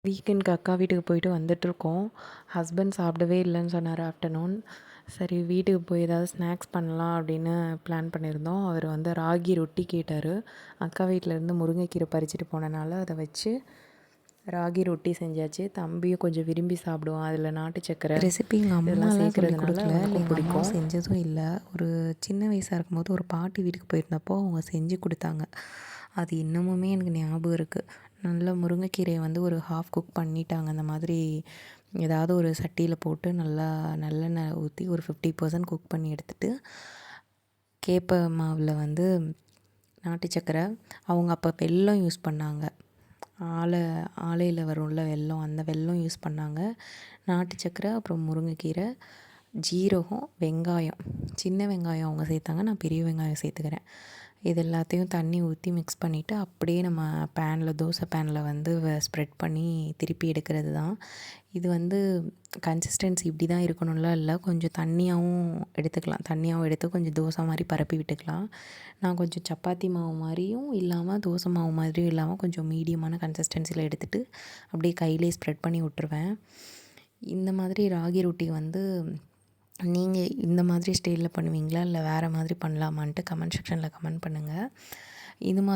வீக்கெண்டுக்கு அக்கா வீட்டுக்கு போயிட்டு வந்துட்டுருக்கோம். ஹஸ்பண்ட் சாப்பிடவே இல்லைன்னு சொன்னார் ஆஃப்டர்நூன். சரி வீட்டுக்கு போய் ஏதாவது ஸ்நாக்ஸ் பண்ணலாம் அப்படின்னு பிளான் பண்ணியிருந்தோம். அவர் வந்து ராகி ரொட்டி கேட்டார். அக்கா வீட்டிலேருந்து முருங்கைக்கீரை பறிச்சுட்டு போனனால அதை வச்சு ராகி ரொட்டி செஞ்சாச்சு. தம்பியும் கொஞ்சம் விரும்பி சாப்பிடுவான். அதில் நாட்டு சக்கரை ரெசிபி எங்கள் இதெல்லாம் அம்மாலாம் சொல்லி சேர்க்கறதுனால கொடுக்கல, இல்லை அவனுக்கும் எங்கள் அம்மாவும் பிடிக்கும். செஞ்சதும் இல்லை. ஒரு சின்ன வயசாக இருக்கும்போது ஒரு பாட்டி வீட்டுக்கு போயிருந்தப்போ அவங்க செஞ்சு கொடுத்தாங்க. அது இன்னமுமே எனக்கு ஞாபகம் இருக்குது. நல்லா முருங்கைக்கீரையை வந்து ஒரு ஹாஃப் குக் பண்ணிட்டாங்க. அந்த மாதிரி ஏதாவது ஒரு சட்டியில் போட்டு நல்லா நல்லெண்ணெய் ஊற்றி ஒரு 50% குக் பண்ணி எடுத்துகிட்டு, கேப்பை மாவில் வந்து நாட்டு சக்கரை, அவங்க அப்போ வெல்லம் யூஸ் பண்ணாங்க. ஆலையில் வரும்ல வெல்லம், அந்த வெல்லம் யூஸ் பண்ணாங்க. நாட்டு சக்கரை, அப்புறம் முருங்கைக்கீரை, ஜீரகம், வெங்காயம், சின்ன வெங்காயம் அவங்க சேர்த்தாங்க, நான் பெரிய வெங்காயம் சேர்த்துக்கிறேன். இது எல்லாத்தையும் தண்ணி ஊற்றி மிக்ஸ் பண்ணிவிட்டு அப்படியே நம்ம தோசை பேனில் வந்து ஸ்ப்ரெட் பண்ணி திருப்பி எடுக்கிறது தான். இது வந்து கன்சிஸ்டன்சி இப்படி தான் இருக்கணும்லாம் இல்லை, கொஞ்சம் தண்ணியாகவும் எடுத்துக்கலாம். தண்ணியாகவும் எடுத்து கொஞ்சம் தோசை மாதிரி பரப்பி விட்டுக்கலாம். நான் கொஞ்சம் சப்பாத்தி மாவு மாதிரியும் இல்லாமல் தோசை மாவு மாதிரியும் இல்லாமல் கொஞ்சம் மீடியமான கன்சிஸ்டன்சியில் எடுத்துகிட்டு அப்படியே கையிலே ஸ்ப்ரெட் பண்ணி விட்டுருவேன். இந்த மாதிரி ராகி ரொட்டி வந்து நீங்கள் இந்த மாதிரி ஸ்டைலில் பண்ணுவீங்களா, இல்லை வேறு மாதிரி பண்ணலாமான்ட்டு கமெண்ட் செக்ஷனில் கமெண்ட் பண்ணுங்கள். இது மாதிரி